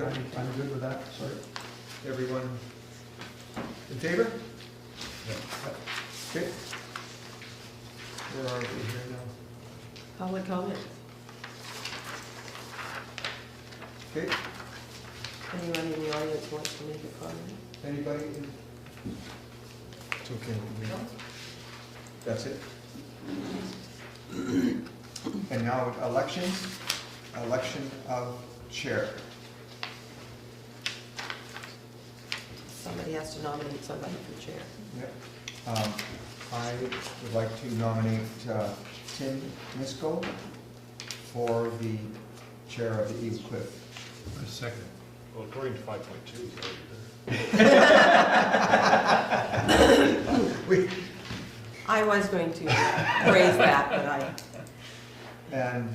I'm good with that, sorry. Everyone in favor? Okay. Where are we here now? Public comment. Okay, Anyone in the audience wants to make a comment? anybody? It's okay. That's it. And now elections, election of chair. Somebody has to nominate somebody for chair. Yep. I would like to nominate Tim Misko for the chair of the Eagle Cliff. A second. Well, according to 5.2, it's already We, I was going to raise that, but and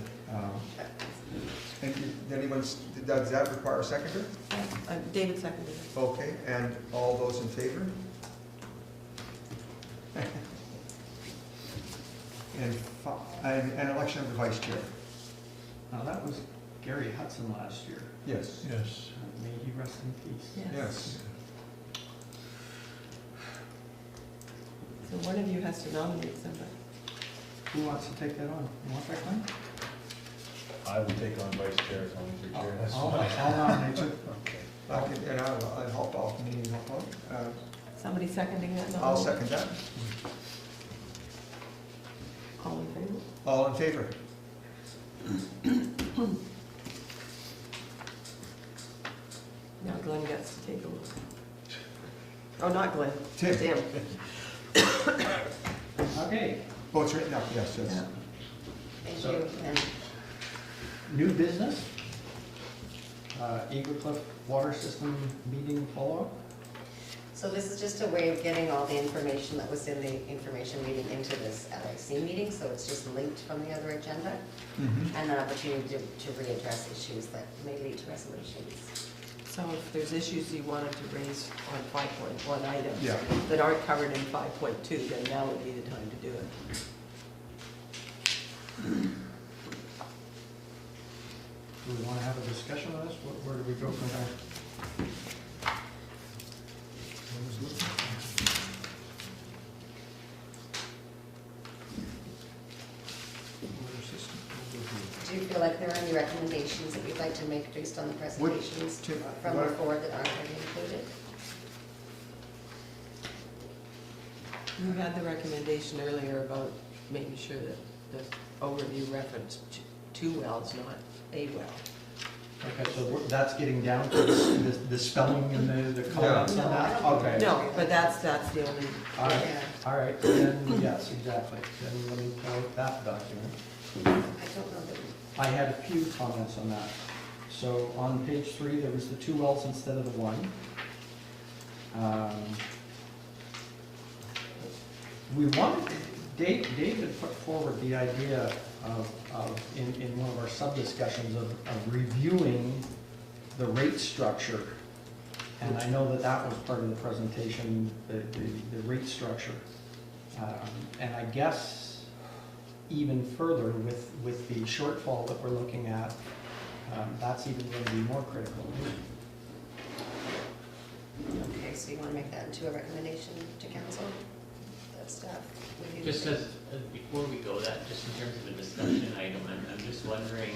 anyone, does that require a seconder? David seconded it. Okay, and all those in favor? And election of the vice chair. Now, that was Gary Hudson last year. Yes. Yes. May he rest in peace. Yes. So one of you has to nominate somebody. Who wants to take that on? You want that one? I would take on vice chair as long as you're chair. That's I'll fine. I'll nominate you. Okay. And I'll help out, need help out. Somebody seconding that nomination? I'll second that. All in favor? All in favor? Now Glenn gets to take a look. Oh, not Glenn. Tim. Tim. Okay, Oh, it's written up, yes, yes. Yeah. Thank So- you. And new business. Eagle Cliff Water System meeting follow-up. so this is just a way of getting all the information that was in the information meeting into this LIC meeting, so it's just linked from the other agenda, Mhm. and an opportunity to readdress issues that may lead to resolutions. So if there's issues you wanted to raise on 5.1 items Yeah. that aren't covered in 5.2, then now would be the time to do it. Do we want to have a discussion on this? Where do we go from there? Do you feel like there are any recommendations that you'd like to make based on the presentations Tim, from what- before that aren't already included? You had the recommendation earlier about making sure that the overview referenced two wells, not a well. Okay, so that's getting down to the spelling and the comments No, on I that? don't think Okay. No, but that's the only, All right, Yeah. all right, then, yes, exactly. Then let me pull out that document. I don't know that, I had a few comments on that. So on page 3, there was the 2 wells instead of the 1. We wanted, David put forward the idea of in one of our sub-discussions of reviewing the rate structure. And I know that was part of the presentation, the rate structure. And I guess even further with the shortfall that we're looking at, that's even going to be more critical. okay, so you want to make that into a recommendation to council? That stuff? Would you- Just as, before we go that, just in terms of a discussion item, I'm just wondering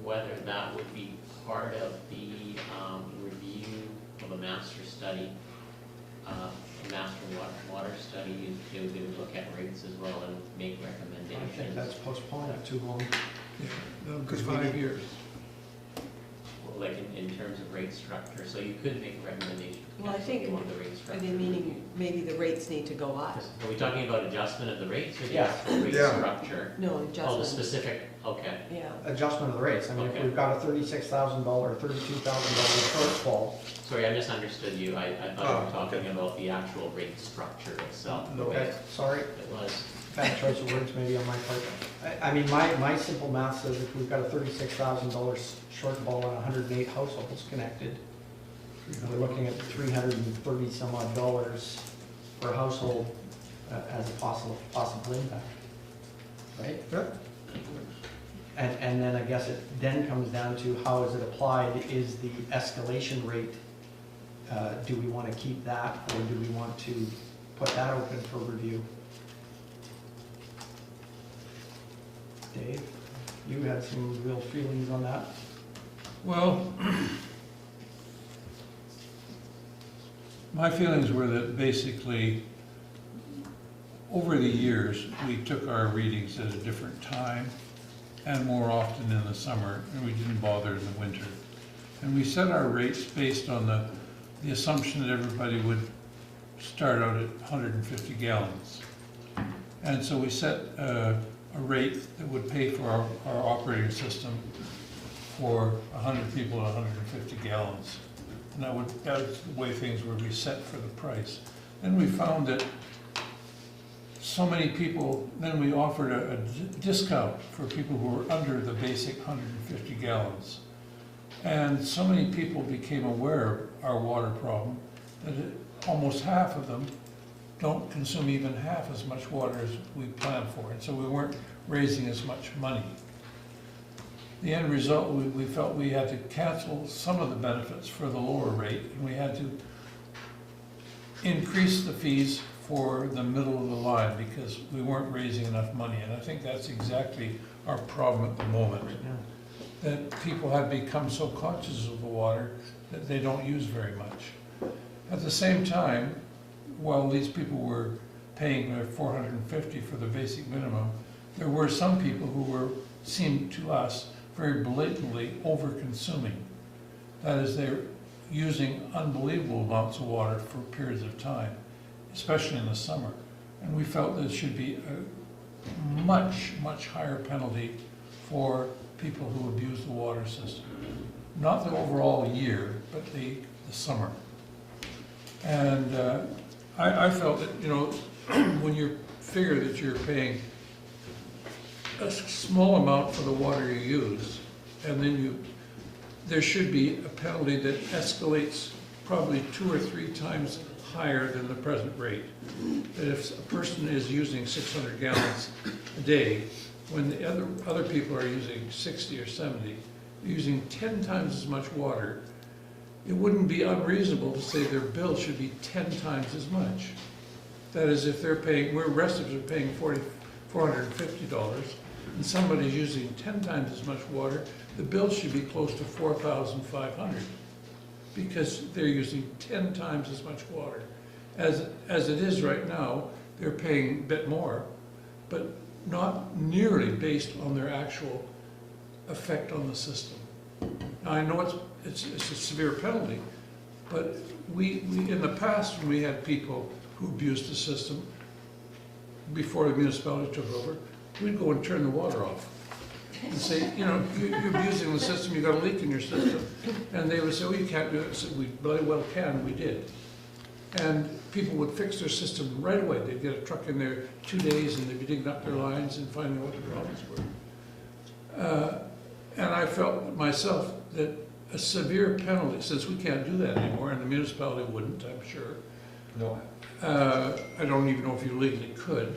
whether that would be part of the review of a master study, a master water study, they would look at rates as well and make I recommendations. think that's postponed it too long. Because 5 years. Like in terms of rate structure, so you could make a recommendation. to Well, I council think- on the rate are structure. they meaning maybe the rates need to go up? Are we talking about adjustment of the rates or the Yeah. actual rate Yeah. structure? No, Oh, the adjustment. specific, okay. Yeah. Adjustment of the rates. I mean, if Okay. we've got a $36,000, $32,000 shortfall, Sorry, I misunderstood you. I thought you Oh, were talking about the actual rate structure itself. the way okay, sorry, It was. bad choice of words maybe on my part. I mean, my simple math says if we've got a $36,000 shortfall and 108 households connected, we're looking at $330 some odd dollars per household as a possible impact, right? Yeah. And then I guess it then comes down to how is it applied? Is the escalation rate, do we want to keep that, or do we want to put that open for review? Dave, you had some real feelings on that? Well, my feelings were that basically, over the years, we took our readings at a different time and more often in the summer, and we didn't bother in the winter. And we set our rates based on the assumption that everybody would start out at 150 gallons. And so we set a rate that would pay for our operating system for 100 people at 150 gallons. And that was the way things were reset for the price. Then we found that so many people, then we offered a discount for people who were under the basic 150 gallons. And so many people became aware of our water problem that almost half of them don't consume even half as much water as we planned for. And so we weren't raising as much money. The end result, we felt we had to cancel some of the benefits for the lower rate, and we had to increase the fees for the middle of the line because we weren't raising enough money. And I think that's exactly our problem at the moment, that people have become so conscious of the water that they don't use very much. At the same time, while these people were paying their $450 for the basic minimum, there were some people who seemed to us very blatantly over-consuming. That is, they're using unbelievable amounts of water for periods of time, especially in the summer. And we felt there should be a much, much higher penalty for people who abuse the water system. Not the overall year, but the summer. And I felt that, you know, when you figure that you're paying a small amount for the water you use, and then there should be a penalty that escalates probably 2 or 3 times higher than the present rate. That if a person is using 600 gallons a day, when the other people are using 60 or 70, using 10 times as much water, it wouldn't be unreasonable to say their bill should be 10 times as much. That is, if they're paying, where rest of us are paying $450, and somebody's using 10 times as much water, the bill should be close to $4,500 because they're using 10 times as much water. As it is right now, they're paying a bit more, but not nearly based on their actual effect on the system. Now, I know it's a severe penalty, but we in the past, when we had people who abused the system before the municipality took over, we'd go and turn the water off and say, you know, you're abusing the system, you've got a leak in your system. And they would say, well, you can't do it. I said, we bloody well can, we did. And people would fix their system right away. They'd get a truck in there 2 days and they'd be digging up their lines and finding what the problems were. And I felt myself that a severe penalty, since we can't do that anymore, and the municipality wouldn't, I'm sure. No. I don't even know if you legally could.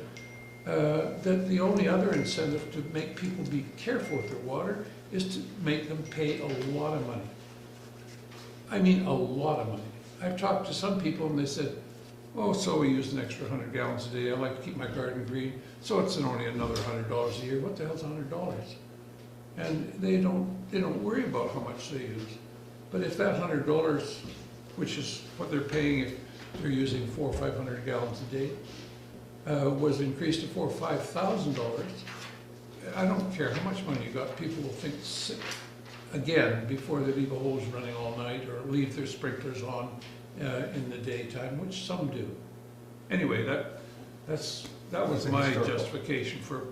That the only other incentive to make people be careful with their water is to make them pay a lot of money. I mean, a lot of money. I've talked to some people and they said, oh, so we use an extra 100 gallons a day. I like to keep my garden green, so it's only another $100 a year. What the hell's $100? And they don't worry about how much they use. But if that $100, which is what they're paying if they're using 400 or 500 gallons a day, was increased to $4,000 or $5,000, I don't care how much money you got, people will think again before they leave a hose running all night or leave their sprinklers on in the daytime, which some do. Anyway, that was my justification for,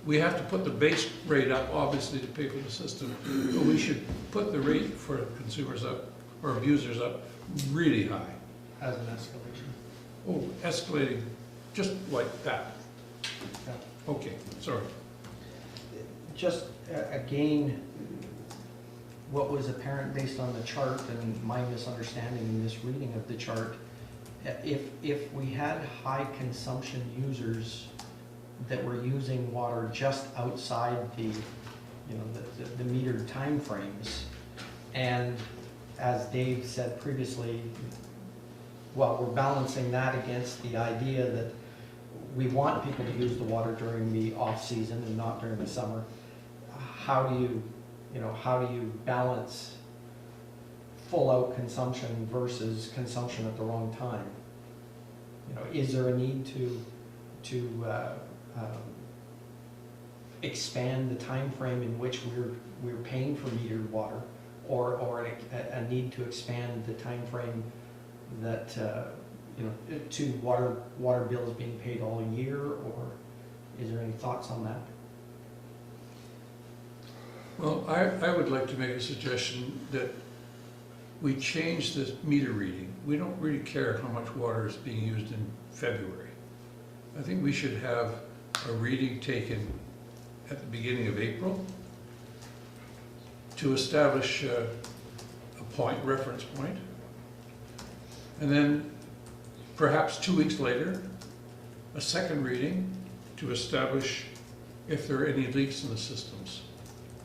we have to put the base rate up, obviously, to pay for the system, but we should put the rate for consumers up, or abusers up, really high. As an escalation. Oh, escalating just like that. Yeah. Okay, sorry. Just again, what was apparent based on the chart and my misunderstanding in this reading of the chart, if we had high consumption users that were using water just outside the you know, the metered timeframes. And as Dave said previously, well, we're balancing that against the idea that we want people to use the water during the off-season and not during the summer. How do you balance full-out consumption versus consumption at the wrong time? You know, is there a need to expand the time frame in which we're paying for metered water, or a need to expand the time frame that to water bills being paid all year, or is there any thoughts on that? Well, I would like to make a suggestion that we change this meter reading. We don't really care how much water is being used in February. I think we should have a reading taken at the beginning of April to establish a reference point. And then perhaps 2 weeks later, a second reading to establish if there are any leaks in the systems.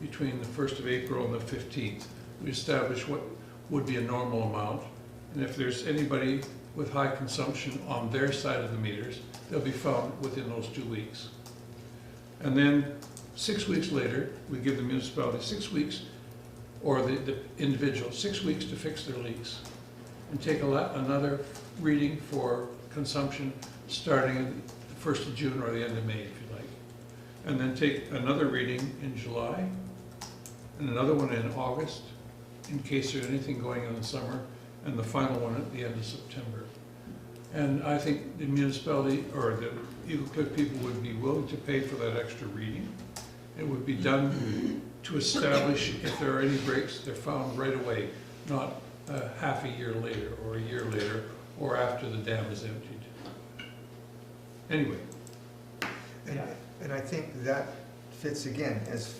Between the 1st of April and the 15th, we establish what would be a normal amount. And if there's anybody with high consumption on their side of the meters, they'll be found within those 2 weeks. And then 6 weeks later, we give the municipality 6 weeks, or the individual 6 weeks to fix their leaks. And take another reading for consumption starting the 1st of June or the end of May, if you like. And then take another reading in July, and another one in August, in case there's anything going on in the summer, and the final one at the end of September. And I think the municipality, or the Eagle Cliff people would be willing to pay for that extra reading. It would be done to establish if there are any breaks, they're found right away, not half a year later, or a year later, or after the dam is emptied. Anyway. And I think that fits again as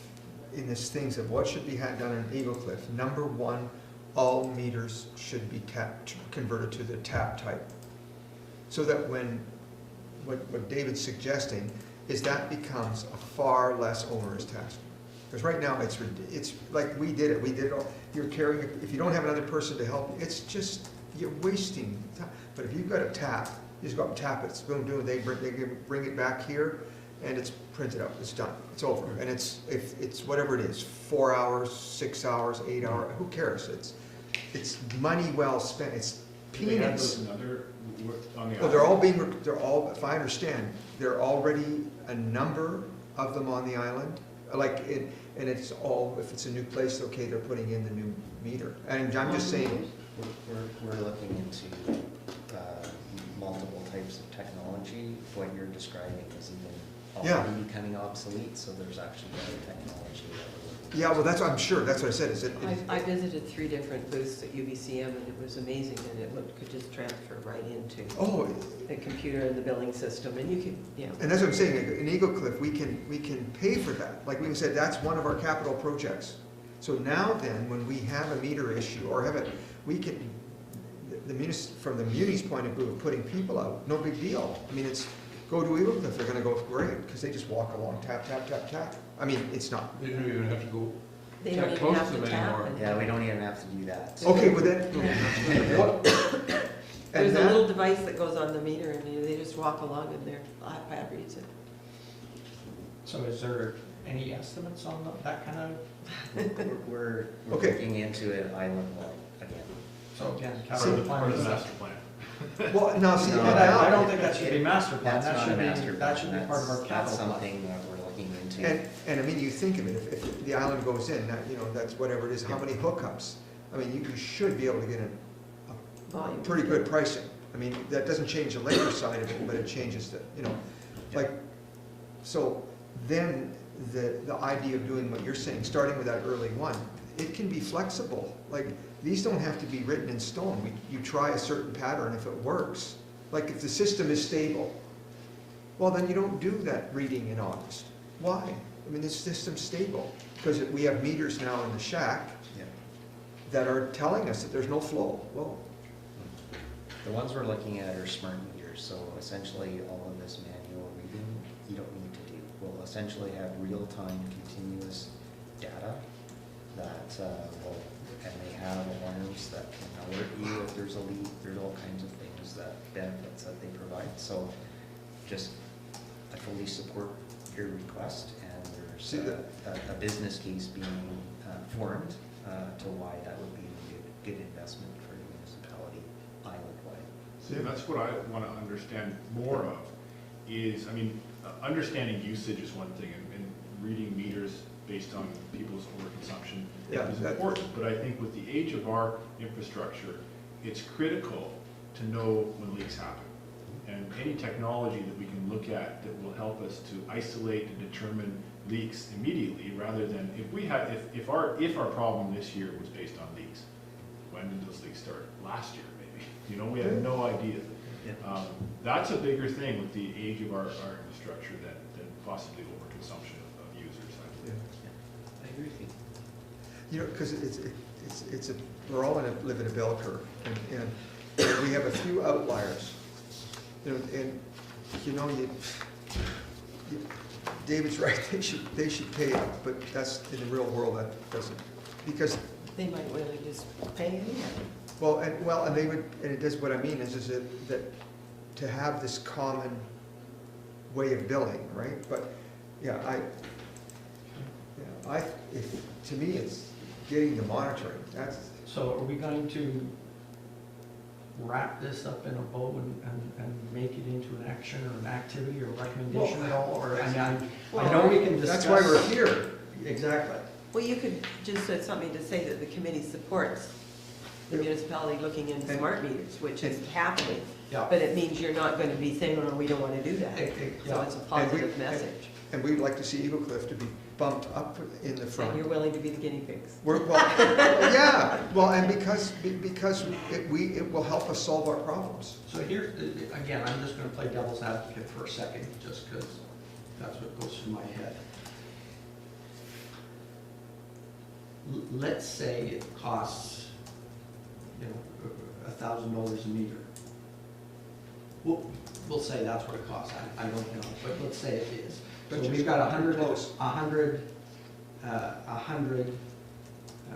in this things of what should be done in Eagle Cliff. Number one, all meters should be converted to the tap type. So that when, what David's suggesting is that becomes a far less onerous task. Because right now it's like we did it all. You're carrying, if you don't have another person to help, it's just, you're wasting time. But if you've got a tap, you just go up and tap it, it's boom, boom, they bring it back here, and it's printed out, it's done, it's over. And it's whatever it is, 4 hours, 6 hours, 8 hours, who cares? It's money well spent, it's peanuts. Well, they're all, if I understand, there are already a number of them on the island. And it's all, if it's a new place, okay, they're putting in the new meter. And I'm just saying, We're looking into multiple types of technology. What you're describing is even already becoming obsolete, so there's actually better technology that we're looking yeah, well, that's what I'm sure, that's what I said, is it, I visited 3 different booths at UBCM, and it was amazing, and it could just transfer right into the computer and the billing system, and you could, and that's what I'm saying, in Eagle Cliff, we can pay for that. Like we said, that's one of our capital projects. So now then, when we have a meter issue, or have it, we can, from the Muni's point of view of putting people out, no big deal. I mean, it's, go to Eagle Cliff, they're gonna go great, because they just walk along, tap, tap, tap, tap. I mean, it's not. They don't even have to go they don't even close have to to them tap. anymore. Yeah, we don't even have to do that. Okay, well then, what? There's a little device that goes on the meter, and they just walk along, and their iPad reads it. So is there any estimates on that kind of? We're Okay. looking into it island-wide again. So again, Part capital of plan is master plan. Well, now, see, No, and I don't now, think that should be master plan, That's that not a should master be, plan. that should be part of our That's capital plan. something that we're looking into. and I mean, you think of it, if the island goes in, that, that's whatever it is, how many hookups? I mean, you should be able to get Volume. pretty good pricing. I mean, that doesn't change the labor side of it, but it changes the, like, so then the idea of doing what you're saying, starting with that early one, it can be flexible. Like, these don't have to be written in stone. You try a certain pattern, if it works. Like, if the system is stable, well, then you don't do that reading in August. Why? I mean, the system's stable, because we have meters now in the shack Yeah. that are telling us that there's no flow. Well, The ones we're looking at are smart meters, so essentially all of this manual reading, you don't need to do. We'll essentially have real-time, continuous data that will, and they have alarms that can alert you if there's a leak. There's all kinds of things benefits that they provide. So just, I fully support your request, and See there's that- a business case being formed to why that would be a good investment for the municipality island-wide. See, that's what I want to understand more of, is, I mean, understanding usage is one thing, and reading meters based on people's overconsumption Yeah, is that- important. But I think with the age of our infrastructure, it's critical to know when leaks happen. And any technology that we can look at that will help us to isolate and determine leaks immediately, rather than, if our problem this year was based on leaks, when did those leaks start? Last year, maybe. You know, we have no idea. Yeah. That's a bigger thing with the age of our infrastructure than possibly overconsumption of users, I believe. I agree with you. You know, because we're all live in a bell curve, and we have a few outliers. You know, and David's right, they should pay it, but that's, in the real world, that doesn't, because, They might really just pay anyhow. and they would, and it does, what I mean is that to have this common way of billing, right? But, to me, it's getting the monitoring, that's, So are we going to wrap this up in a bow and make it into an action or an activity or recommendation at all? Or, I know we can discuss. that's why we're here. Exactly. Well, you could just say something to say that the committee supports the municipality looking into smart meters, which is happening. Yeah. But it means you're not going to be saying, oh, no, we don't want to do that. So it's a positive message. And we'd like to see Eagle Cliff to be bumped up in the front. And you're willing to be the guinea pigs. And because it will help us solve our problems. So here, again, I'm just gonna play devil's advocate for a second, just because that's what goes through my head. Let's say it costs, $1,000 a meter. We'll say that's what it costs, I don't know, but let's say it is. So But we've got close. 100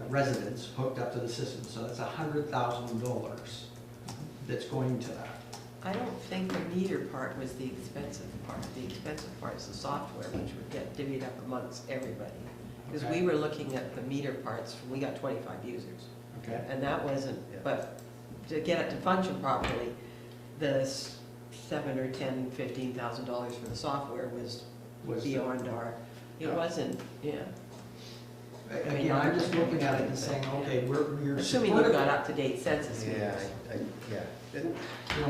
residents hooked up to the system, so that's $100,000 that's going to that. I don't think the meter part was the expensive part. The expensive part is the software, which would get divvied up amongst everybody. Because Okay. we were looking at the meter parts, we got 25 users. Okay. And that wasn't, Yeah. but to get it to function properly, the $7,000 or $10,000, $15,000 for the software was beyond our, it Yeah. wasn't, yeah. Again, I'm just looking at it and saying, okay, we're Assuming supportive. you've got up-to-date census Yeah, meters.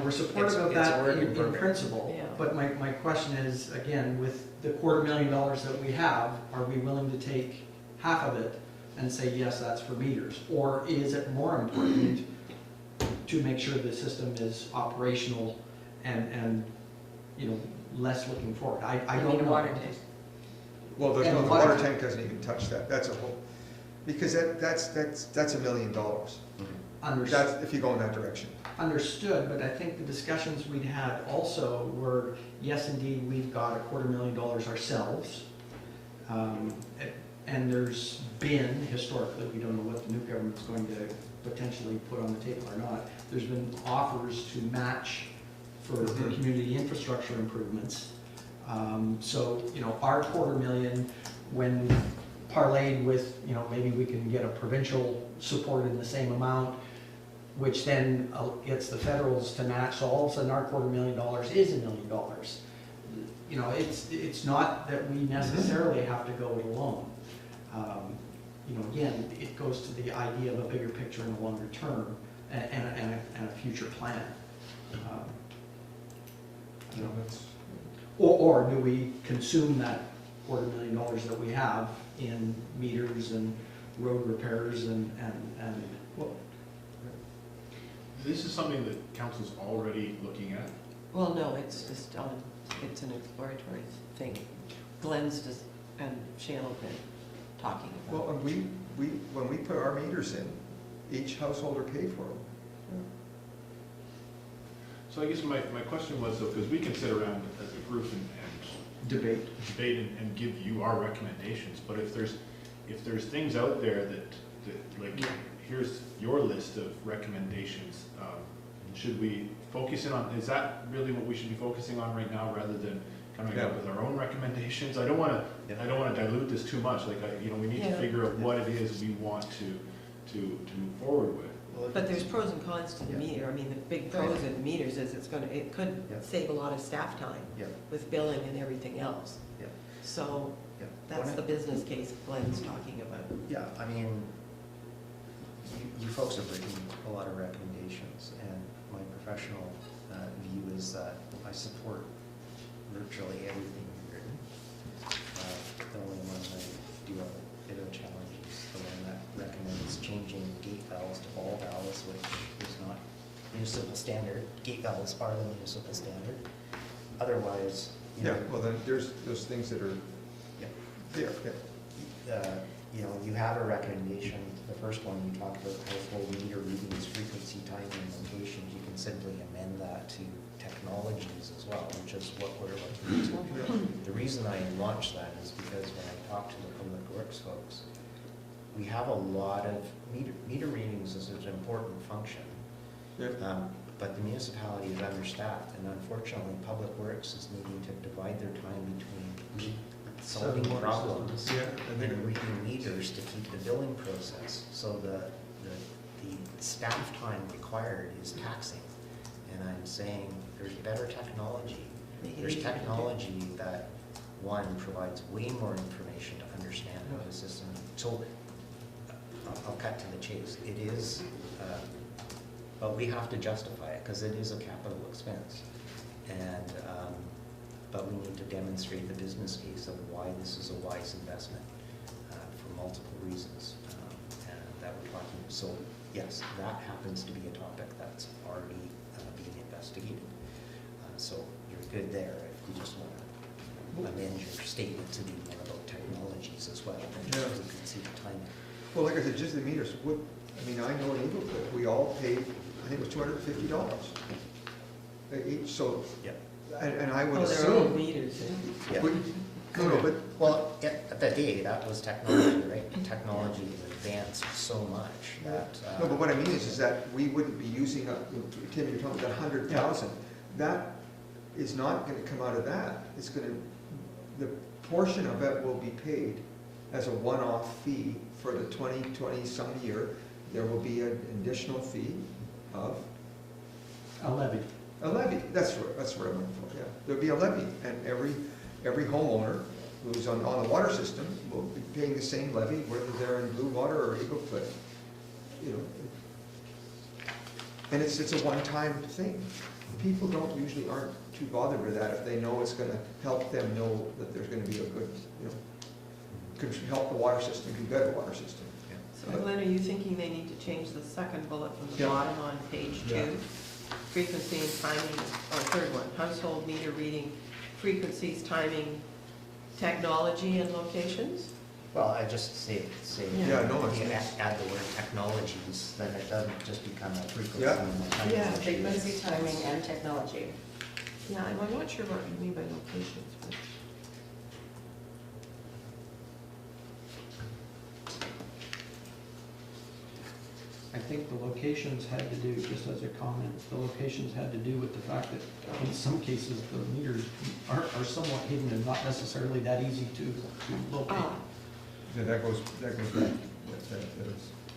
We're supportive It's- of it's that working in perfect. principle, Yeah. but my question is, again, with the $250,000 that we have, are we willing to take half of it and say, yes, that's for meters? Or is it more important to make sure the system is operational and less looking forward? I I don't mean, a know. water tank. Well, the And water water- tank doesn't even touch that, that's a whole, because that's $1 million. That's, if you go in that direction. Understood, but I think the discussions we'd had also were, yes, indeed, we've got $250,000 ourselves. And there's been, historically, we don't know what the new government's going to potentially put on the table or not, there's been offers to match for the community infrastructure improvements. So, our $250,000, when parlayed with, maybe we can get a provincial support in the same amount, which then gets the federals to match, so all of a sudden our $250,000 is $1 million. It's not that we necessarily have to go it alone. Again, it goes to the idea of a bigger picture in the longer term and a future plan. Or do we consume that $250,000 that we have in meters and road repairs and This is something that council's already looking at. Well, no, it's just it's an exploratory thing. Glenn's just, and Shannon have been talking about. Well, and when we put our meters in, each householder paid for them. So I guess my question was, though, because we can sit around as a group and debate? debate and give you our recommendations, but if there's if there's things out there that like, here's your list of recommendations, should we focus in on, is that really what we should be focusing on right now, rather than coming up with our own recommendations? I don't wanna dilute this too much, like, we need to Yeah. figure out what it is we want to move forward with. But there's pros and cons to the meter. I mean, the big pros in meters is it could Yeah. save a lot of staff time Yeah, with billing and everything else. yeah, So yeah. that's the business case Glenn's talking about. Yeah, I mean, you folks have written a lot of recommendations, and my professional view is that I support virtually everything you've written. The only one I do have a bit of a challenge is the one that recommends changing gate valves to ball valves, which is not municipal standard. Gate valve is part of the municipal standard. Otherwise, Yeah, well, then, there's those things that are yeah. there, yeah. You have a recommendation. The first one, you talked about household meter readings, frequency, timing, and locations. You can simply amend that to technologies as well, which is what we're looking to. The reason I launched that is because when I talked to the public works folks, we have a lot of meter readings is an important function. Yeah. But the municipality is understaffed, and unfortunately, public works is needing to divide their time between solving problems Yeah, and and then, reading meters to keep the billing process. So the staff time required is taxing. And I'm saying there's better technology. Make it There's easier to do. technology that, one, provides way more information to understand how the system. So I'll cut to the chase. It is, but we have to justify it because it is a capital expense. And, but we need to demonstrate the business case of why this is a wise investment for multiple reasons. And that we're talking, so yes, that happens to be a topic that's already being investigated. So you're good there if you just want to amend your statement to be one about technologies as well. And just so you can see the timing. well, like I said, just the meters, I know in Eagle Cliff, we all paid, I think it was $250 each, so, Yep. and I would Oh, their own assume. meters, yeah. Yeah. No, but, Well, at the day, that was technology, right? Technology advanced so much that. no, but what I mean is that we wouldn't be using up, Tim, you're talking about 100,000. That is not gonna come out of that. It's gonna, the portion of it will be paid as a one-off fee for the 2020 some year. There will be an additional fee of A levy. a levy. That's what I'm looking for, yeah. There'll be a levy, and every homeowner who's on the water system will be paying the same levy, whether they're in Blue Water or Eagle Cliff. And it's a one-time thing. People aren't too bothered with that if they know it's gonna help them know that there's gonna be a good, could help the water system, be better water system. So Glenn, are you thinking they need to change the second bullet from the Yeah. bottom on page Yeah. 2? Frequency and timing, or third one, household meter reading, frequencies, timing, technology and locations? Well, I just say, Yeah, no, if you it's- add the word technologies, then it doesn't just become a frequency. Yeah. and a timing Yeah, issue. Frequency, timing, and technology. Yeah, I'm not sure what you mean by locations, but. I think the locations had to do, just as a comment, the locations had to do with the fact that in some cases, the meters are somewhat hidden and not necessarily that easy to locate. Ah, Yeah, that goes back,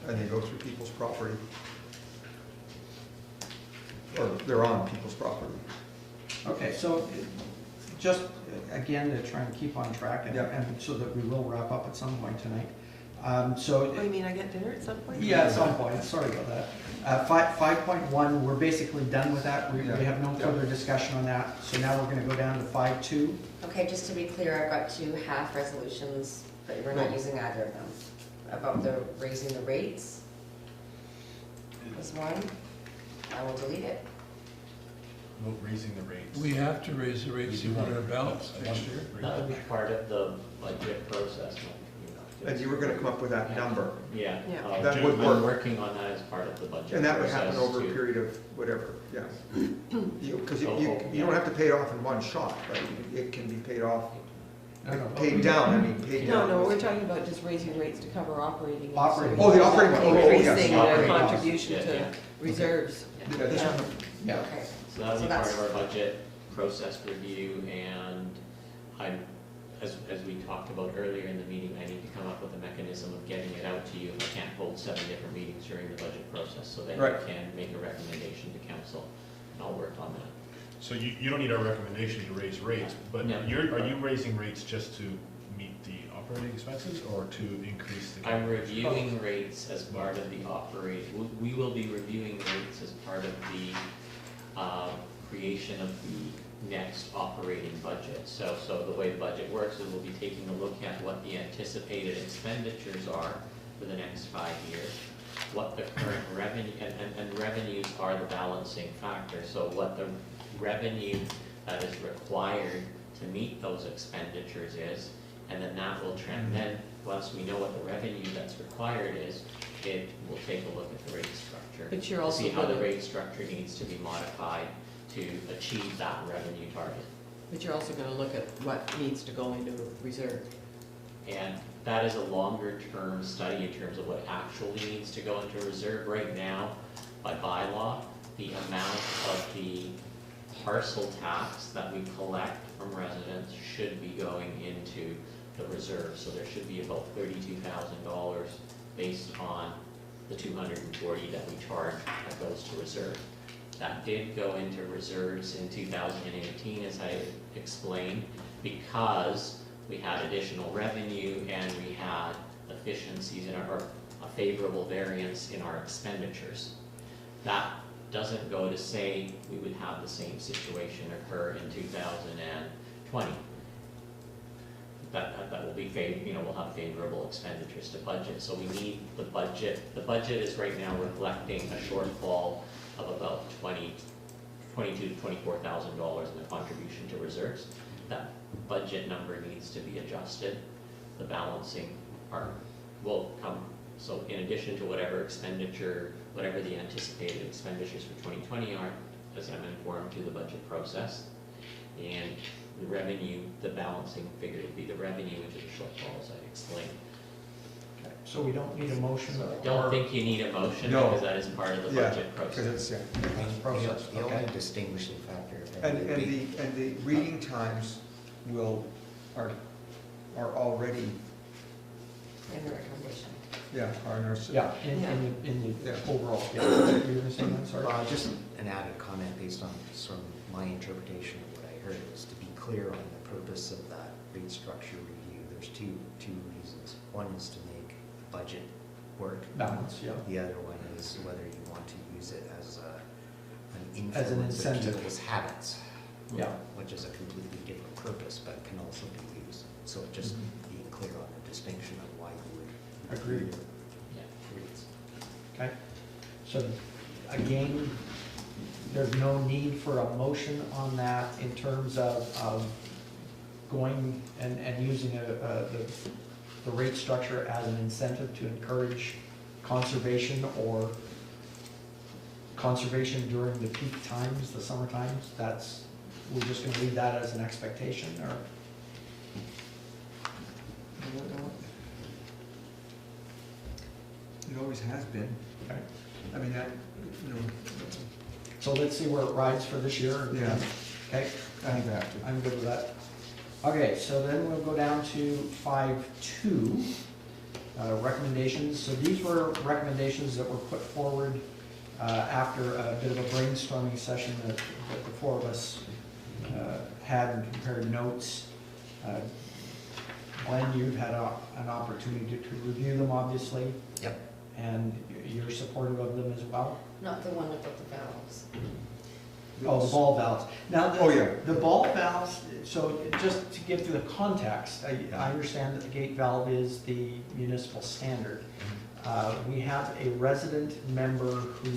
and they go through people's property. Or they're on people's property. Okay, so just again, to try and keep on track and, Yeah. and so that we will wrap up at some point tonight. oh, you mean I get dinner at some point? Yeah, at some point, sorry about that. 5.1, we're basically done with that. We Yeah. have no further discussion on that. So now we're gonna go down to 5.2. Okay, just to be clear, I've got 2 half resolutions, but we're not using either of them. About the raising the rates was one. I will delete it. About raising the rates. We have to raise the rates to put our balance next year. That would be part of the budget process, And you were gonna come up with that number. Yeah. Yeah. That would I'm work. working on that as part of the budget. And that would happen process over a too. period of whatever, yeah. Because you don't have to pay it off in one shot, right? It can be paid off no. Paid down, I mean, paid down. No, we're talking about just raising rates to cover operating. Operating. Oh, the operating one. Oh, yes. Increasing the Operating costs. contribution Yeah, to yeah. reserves. Yeah, this Yeah. one, Yeah, Okay, So that'll So be part that's- of our budget process review, and as we talked about earlier in the meeting, I need to come up with a mechanism of getting it out to you. I can't hold 7 different meetings during the budget process, so that Right. you can make a recommendation to council, and I'll work on that. So you don't need our recommendation to raise rates, but No. are you raising rates just to meet the operating expenses or to increase the? I'm reviewing rates as part of the we will be reviewing rates as part of the creation of the next operating budget. So the way the budget works is we'll be taking a look at what the anticipated expenditures are for the next 5 years, what the current revenue, and revenues are the balancing factor, so what the revenue that is required to meet those expenditures is, and then that will trend. Then, once we know what the revenue that's required is, it will take a look at the rate structure. But you're to also see how the gonna- rate structure needs to be modified to achieve that revenue target. But you're also gonna look at what needs to go into reserve. And that is a longer term study in terms of what actually needs to go into reserve. Right now, by bylaw, the amount of the parcel tax that we collect from residents should be going into the reserve. So there should be about $32,000 based on the 240 that we charge that goes to reserve. That did go into reserves in 2018, as I explained, because we had additional revenue and we had efficiencies in or a favorable variance in our expenditures. That doesn't go to say we would have the same situation occur in 2020. That will be we'll have favorable expenditures to budget. So we need the budget. The budget is right now reflecting a shortfall of about $22,000 to $24,000 in the contribution to reserves. That budget number needs to be adjusted. The balancing part will come, so in addition to whatever expenditure, whatever the anticipated expenditures for 2020 are, as I'm informed through the budget process, and the revenue, the balancing figure would be the revenue, which is a shortfall, as I explained. okay. So we don't need a motion So I or? don't think you need a motion, No. because that is part of the yeah, budget because process. it's, yeah. Process, The okay. only distinguishing factor, if And, any, would be, and the reading times are already, in the recommendation. yeah, are in our. Yeah, in the Yeah. overall, yeah. You were gonna say that, sorry? just an added comment based on sort of my interpretation of what I heard, is to be clear on the purpose of that rate structure review. There's two reasons. One is to make budget work. Balance, yeah. The other one is whether you want to use it as an As an influence of incentive. people's habits. Yeah. Which is a completely different purpose, but can also be used. So just Mhm. being clear on the distinction of why you would. Agreed. Yeah. Rates. Okay, so again, there's no need for a motion on that in terms of going and using the rate structure as an incentive to encourage conservation or conservation during the peak times, the summer times. We're just gonna leave that as an expectation, or? I don't know. It always has been. Okay. I mean, that, you know, So let's see where it rides for this year. Yeah. Okay, I think we have to. I'm good with that. Okay, so then we'll go down to 5.2, recommendations. So these were recommendations that were put forward after a bit of a brainstorming session that the four of us had and compared notes. Glenn, you've had an opportunity to review them, obviously. Yep. And you're supportive of them as well? Not the one about the valves. Oh, the ball valves. Now, Oh, yeah. the ball valves, so just to give you the context, I understand that the gate valve is the municipal standard. We have a resident member who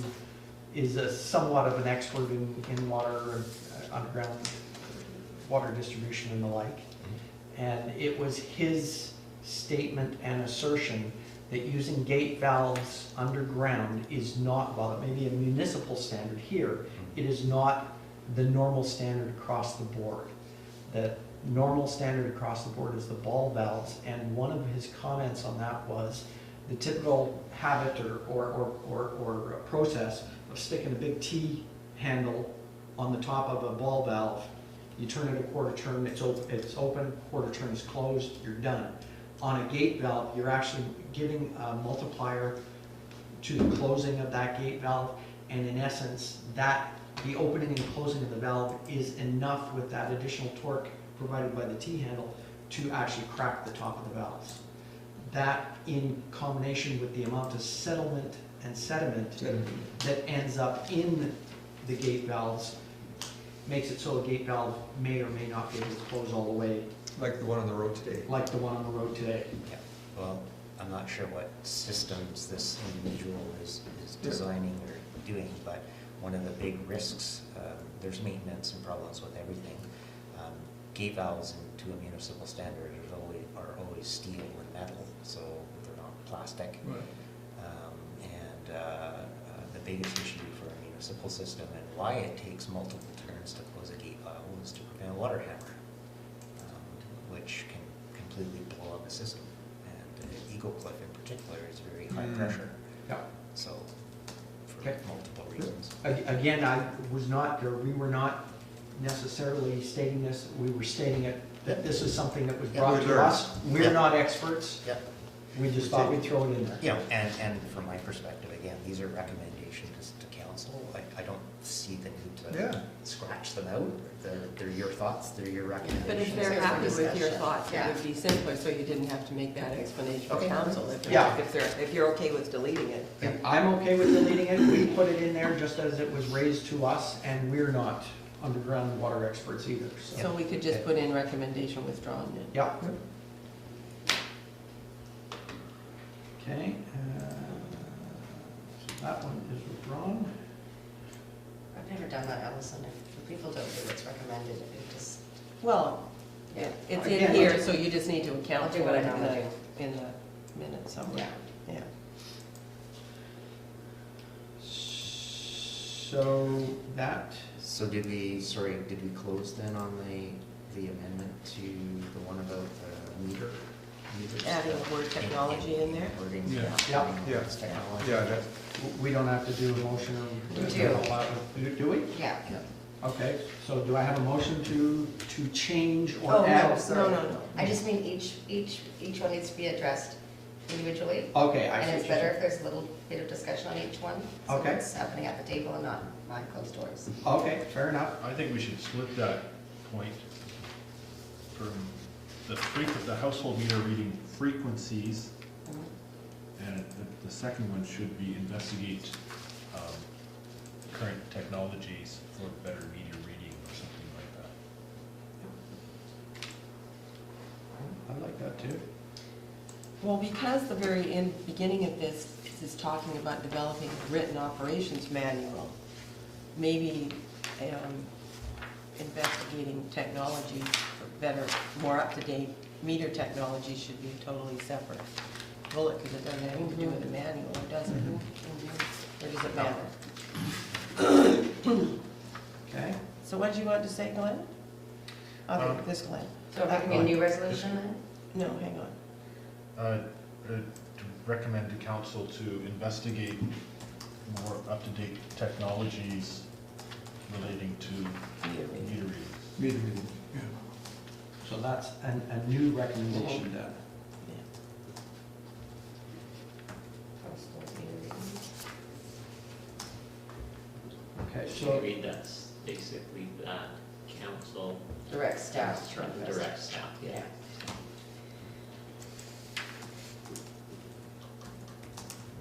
is somewhat of an expert in water, underground water distribution and the like. And it was his statement and assertion that using gate valves underground is not, while it may be a municipal standard here, it is not the normal standard across the board. That normal standard across the board is the ball valves, and one of his comments on that was the typical habit or process of sticking a big T handle on the top of a ball valve. You turn it a quarter turn, it's open, quarter turn is closed, you're done. On a gate valve, you're actually giving a multiplier to the closing of that gate valve, and in essence, the opening and closing of the valve is enough with that additional torque provided by the T handle to actually crack the top of the valves. That, in combination with the amount of settlement and sediment that ends up in the gate valves, makes it so a gate valve may or may not be able to close all the way, Like the one on the road today. like the one on the road today. Yeah, well, I'm not sure what systems this individual is designing or doing, but one of the big risks, there's maintenance and problems with everything. Gate valves to a municipal standard are always steel and metal, so they're not plastic. Right. The biggest issue for a municipal system and why it takes multiple turns to close a gate valve is to prevent a water hammer, which can completely blow up a system. And Eagle Cliff in particular is very high pressure, Yeah. so for Okay. multiple reasons. Again, we were not necessarily stating this, we were stating it, that this is something that was brought to us. We're Yeah. not experts, Yep. we just thought we'd throw it in there. You know, and from my perspective, again, these are recommendations to council. I don't see the need Yeah. to scratch them out. They're your thoughts, they're your But recommendations. if they're It's happy with your discussion. thoughts, it Yeah. would be simpler, so you didn't have to make that explanation for Okay. council, Yeah. if you're okay with deleting it. I'm okay with deleting it, we put it in there just as it was raised to us, and we're not underground water experts either, so. So we could just put in recommendation withdrawn then. Yeah. Okay, so that one is withdrawn. I've never done that, Allison. If people don't do what's recommended, it just, Well, yeah. it's Again, in here, so you just need to account I'll do for what I it normally in the minutes somewhere. Yeah. So that, So did we close then on the amendment to the one about the meters? Adding the word technology in there? Wording, Yeah. Yeah. adding Yeah. this technology. Yeah, that, we don't have to do a motion or. We do. Do we? yeah. Okay, so do I have a motion to change or Oh, add? no, sorry. No. I just mean each one needs to be addressed individually. Okay, I see. And it's what you're better if there's a little bit of discussion on each one. So Okay. it's happening at the table and not behind closed doors. saying. Okay, fair enough. I think we should split that point from the household meter reading frequencies, and the second one should be investigate current technologies for better meter reading or something like that. I like that too. Well, because the very beginning of this is talking about developing a written operations manual, maybe investigating technology for better, more up-to-date meter technology should be totally separate bullet, because it doesn't have anything to do with the manual, or does it? Or does it matter? Okay, So what did you want to say, Glenn? Okay, this Glenn. So having a new resolution then? No, hang on. To recommend to council to investigate more up-to-date technologies relating to Meter reading. meter reading. Yeah. so that's a new recommendation then. Household meter readings. Okay, So so, read that's basically that council Direct staff. to invest. direct staff, yeah.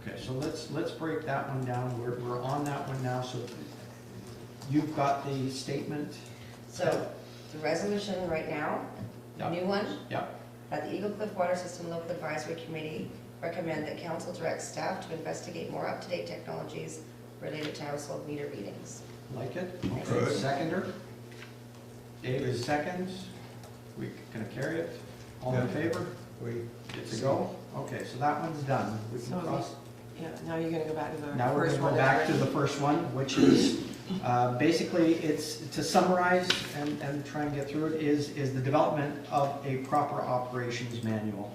okay, so let's break that one down. We're on that one now, so you've got the statement? So the resolution right now, Yeah. new one, Yeah, that the Eagle Cliff Water System Local Advisory Committee recommend that council direct staff to investigate more up-to-date technologies related to household meter readings. like it? Good. Okay, seconder? Dave is seconds. We gonna carry it? All in Yeah. favor? we, Good to go? Okay, so that one's done. We can So cross. Yeah, now you're gonna go back to the Now we're first gonna one. go back to the first one, which is Basically, it's, to summarize and try and get through it, is the development of a proper operations manual.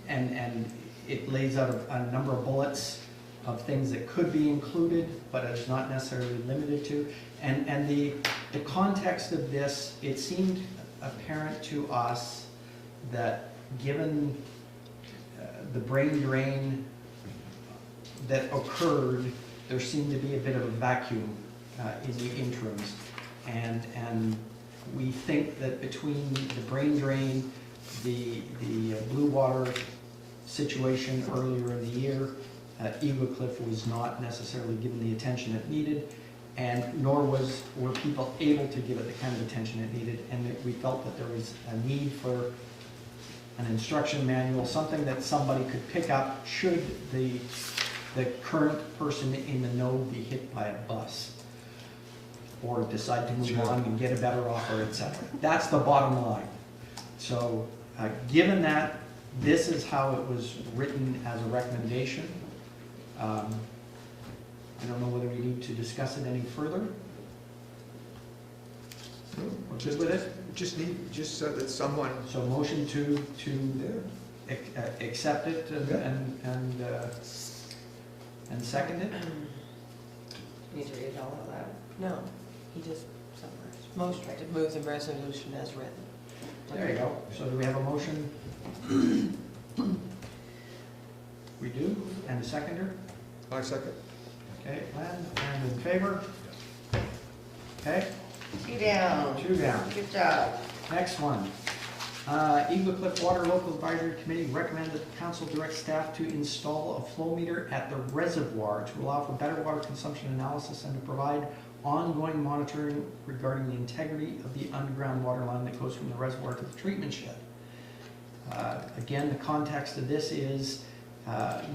And it lays out a number of bullets of things that could be included, but is not necessarily limited to. And the context of this, it seemed apparent to us that given the brain drain that occurred, there seemed to be a bit of a vacuum in the interims. And we think that between the brain drain, the blue water situation earlier in the year, Eagle Cliff was not necessarily given the attention it needed, and nor were people able to give it the kind of attention it needed, and that we felt that there was a need for an instruction manual, something that somebody could pick up should the current person in the know be hit by a bus, or decide to move on and get a better offer, etc. That's the bottom line. So given that, this is how it was written as a recommendation. I don't know whether we need to discuss it any further. We're good with it? Just so that someone, So motion to accept it and second it? Need to read it all out loud. No, he just summarized. Motion to move the resolution as written. There you go. So do we have a motion? We do, and a seconder? I second. Okay, Len, and in favor? Okay, 2 down. 2 down. Good job. Next one. Eagle Cliff Water Local Advisory Committee recommend that the council direct staff to install a flow meter at the reservoir to allow for better water consumption analysis and to provide ongoing monitoring regarding the integrity of the underground water line that goes from the reservoir to the treatment shed. Again, the context of this is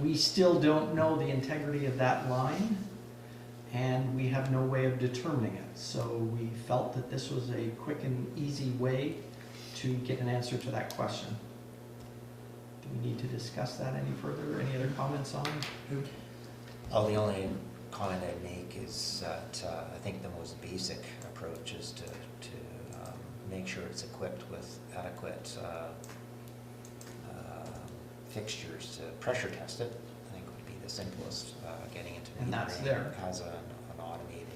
we still don't know the integrity of that line, and we have no way of determining it. So we felt that this was a quick and easy way to get an answer to that question. Do we need to discuss that any further? Any other comments on it? Oh, the only comment I'd make is that I think the most basic approach is to make sure it's equipped with adequate fixtures to pressure test it. I think would be the simplest, getting into metering. And that's there. Has an automated,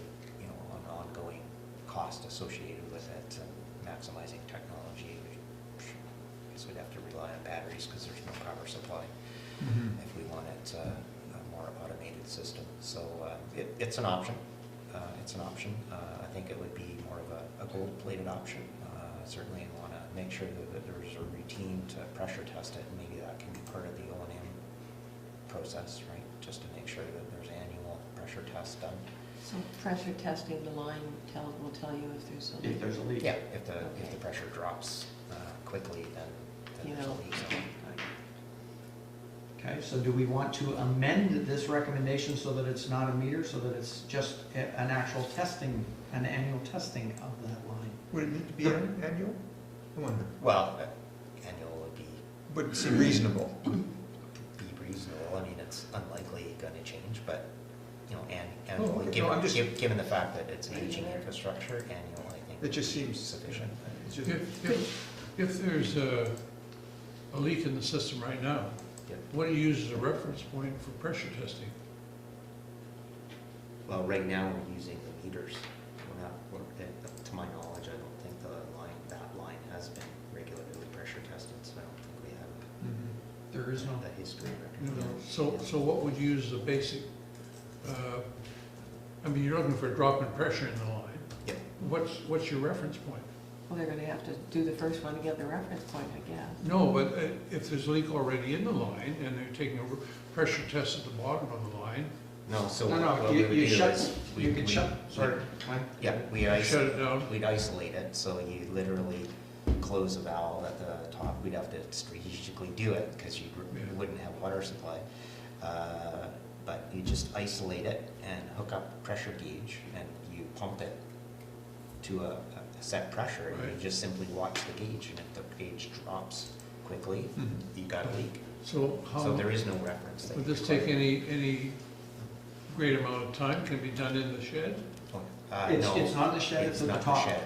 an ongoing cost associated with it, maximizing technology. I guess we'd have to rely on batteries because there's no power supply if we wanted a more automated system. So it's an option. It's an option. I think it would be more of a gold-plated option. Certainly want to make sure that there's a routine to pressure test it, and maybe that can be part of the O&M process, right? Just to make sure that there's annual pressure tests done. So pressure testing the line will tell you if there's a leak. If there's a leak. Yeah, if the pressure drops quickly, then there's a leak. Okay, so do we want to amend this recommendation so that it's not a meter, so that it's just an actual testing, an annual testing of that line? Would it need to be annual? I wonder. Well, annual Would seem reasonable. be reasonable. I mean, it's unlikely going to change, but annually, okay. No, I'm just- given the fact that it's an aging infrastructure, annual, I think It just would be seems sufficient. It's just- If there's a leak in the system right now, Yep. what do you use as a reference point for pressure testing? Well, right now we're using the meters. To my knowledge, I don't think that line has been regularly pressure tested, so I don't think we have There is no. the history You record. know, so what would you use as a basic, you're looking for a drop in pressure in the line. Yep. What's your reference point? Well, they're gonna have to do the first one to get the reference point, I guess. No, but if there's a leak already in the line and they're taking a pressure test at the bottom of the line, No, so No, what we you would do shut, is you could shut, sorry. Yeah, shut it down. we'd isolate it, so you literally close a valve at the top. We'd have to strategically do it because you wouldn't have water supply. But you just isolate it and hook up a pressure gauge and you pump it to a set pressure. And you Right. just simply watch the gauge, and if the gauge drops quickly, you got a leak. So So there is no reference. that would you this take require. any great amount of time can be done in the shed? No, It's not the shed, it's at the not top. shed.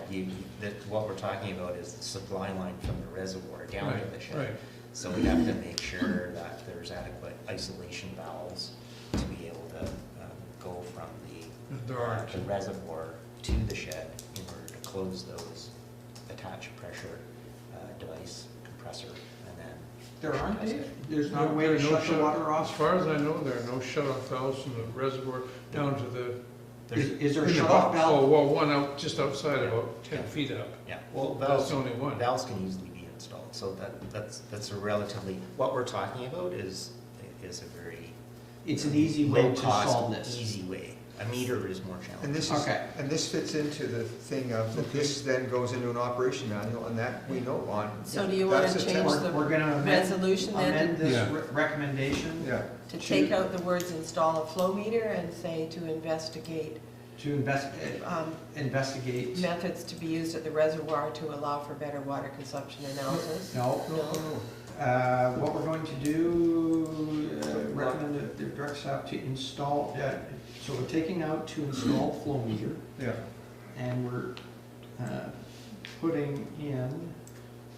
What we're talking about is the supply line from the reservoir down to the shed. Right, So we have to make sure that there's adequate isolation valves to be able to go from there aren't. the reservoir to the shed in order to close those attached pressure device compressor, and then There aren't, That's Dave? it. There's no way There to are no shut the water As off? far as I know, there are no shut-off valves from the reservoir down to the, Is there a In the shut-off box. valve? oh, well, one out, just outside, about 10 feet up. yeah, well, That's only one. valves can easily be installed. So that's a relatively, what we're talking about is a very It's an easy way to low-cost, solve this. easy way. A meter is more challenging. And this is, Okay. and this fits into the thing of, that this then goes into an operation manual, and that we know on. So do you want That's to a change template. the We're gonna resolution then amend this Yeah. recommendation Yeah, to take out the words install a flow meter and say to investigate to investigate. methods to be used at the reservoir to allow for better water consumption analysis? No, No. what we're going to do, recommend the direct staff to install, so we're taking out to install flow meter, yeah. and we're putting in,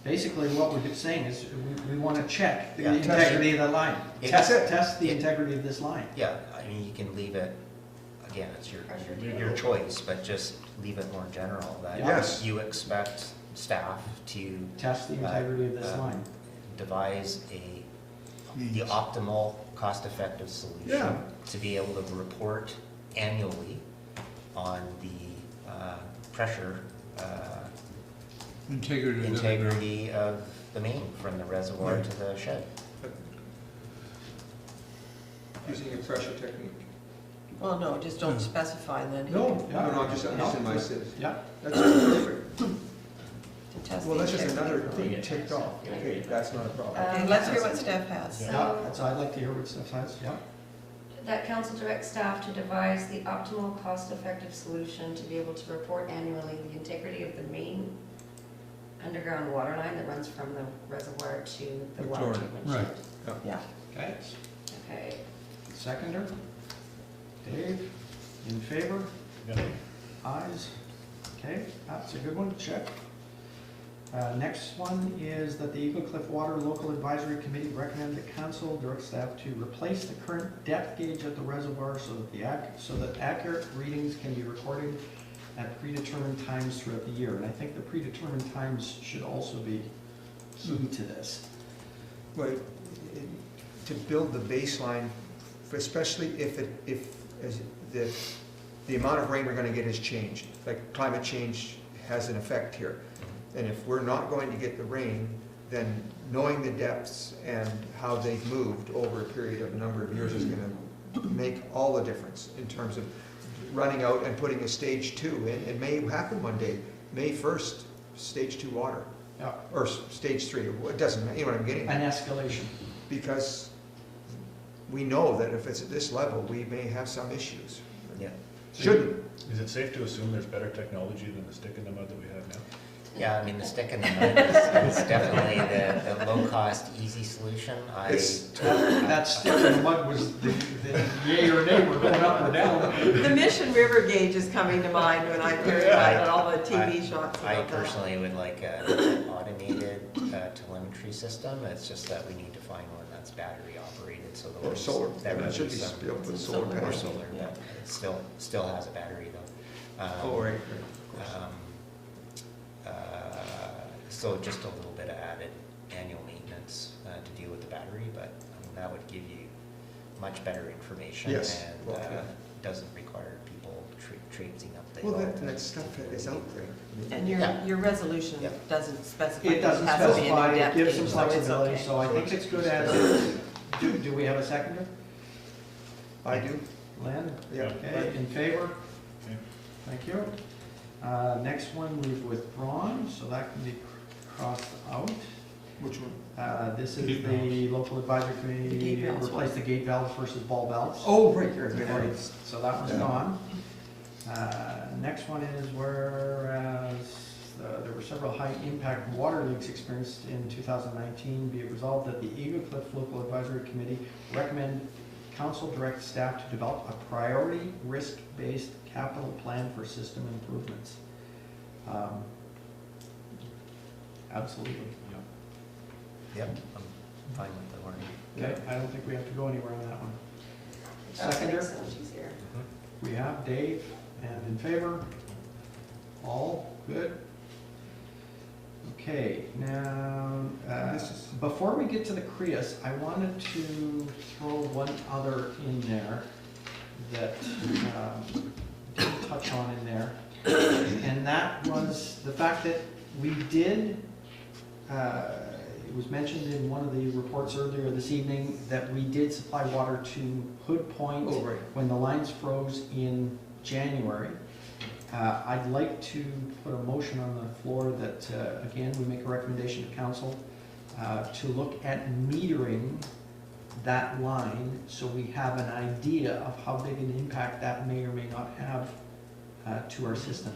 basically what we're saying is, we want to check the Yeah. integrity of the line. It's- Test the integrity of this line. Yeah, I mean, you can leave it, again, it's your choice, but just leave it more general, that Yes. you expect staff to Test the integrity of this line. devise the optimal, cost-effective Yeah. solution to be able to report annually on the pressure integrity of the main from the reservoir Right. to the shed. Using a pressure technique. Well, no, just don't specify then. No, Yeah. no, just understand my sense. Yeah, That's perfect. To test Well, the that's just integrity. another thing ticked off. Okay, that's not a problem. Okay, let's hear what Steph has. yeah, that's, I'd like to hear what Steph has, yeah. That council directs staff to devise the optimal cost-effective solution to be able to report annually the integrity of the main underground water line that runs from the reservoir to the water Victoria. treatment Right. shed. Yeah. Okay, Okay, seconder? Dave, in favor? Yeah. Ayes? Okay, that's a good one, check. Next one is that the Eagle Cliff Water Local Advisory Committee recommend that council direct staff to replace the current depth gauge at the reservoir so that accurate readings can be recorded at predetermined times throughout the year. And I think the predetermined times should also be key to this. Well, to build the baseline, especially if the amount of rain we're gonna get has changed, like climate change has an effect here. And if we're not going to get the rain, then knowing the depths and how they've moved over a period of a number of years is gonna make all the difference in terms of running out and putting a stage 2 in. It may happen one day, May 1st, stage 2 water, Yeah, or stage 3, it doesn't matter, you know what I'm getting at. an escalation. Because we know that if it's at this level, we may have some issues. Yeah. Shouldn't. Is it safe to assume there's better technology than the stick in the mud that we have now? Yeah, I mean, the stick in the mud is definitely the low-cost, easy solution. That stick in the mud was the yay or nay, we're going up or down. The Mission River gauge is coming to mind when I'm hearing about all the TV shots I about that. personally would like an automated telemetry system. It's just that we need to find one that's battery operated, so Or solar, that it should be some- built with solar Solar. Or panels. solar, Yeah. but it still has a battery though. Oh, right, right. So just a little bit of added annual maintenance to deal with the battery, but that would give you much better information. Yes, And well, yeah. doesn't require people traipsing up the Well, hill. that stuff that is out there. And Yeah. your resolution Yeah. doesn't specify. It doesn't has to be a new specify, it depth gives some gauge, so it's flexibility, okay. so I think it's good as is. Do we have a seconder? I do, Lynn? yeah. Okay, in favor? Okay. Thank you. Next one we've withdrawn, so that can be crossed out. Which one? This is Gate the local advisory The committee, gate valves replace one. the gate valves versus ball valves. Oh, right, right, Right, right. so that one's Yeah. gone. Next one is whereas there were several high-impact water leaks experienced in 2019, be it resolved that the Eagle Cliff Local Advisory Committee recommend council directs staff to develop a priority risk-based capital plan for system improvements. Absolutely. Yep, I'm fine with the wording. Okay, I don't think we have to go anywhere on that one. That Seconder, makes sense, she's here. we have Dave, and in favor? All good? Okay, now, before we get to the Crius, I wanted to throw one other in there that didn't touch on in there. And that was the fact that we did, it was mentioned in one of the reports earlier this evening, that we did supply water to Hood Point Oh, right. when the lines froze in January. I'd like to put a motion on the floor that, again, we make a recommendation to council to look at metering that line so we have an idea of how big an impact that may or may not have to our system.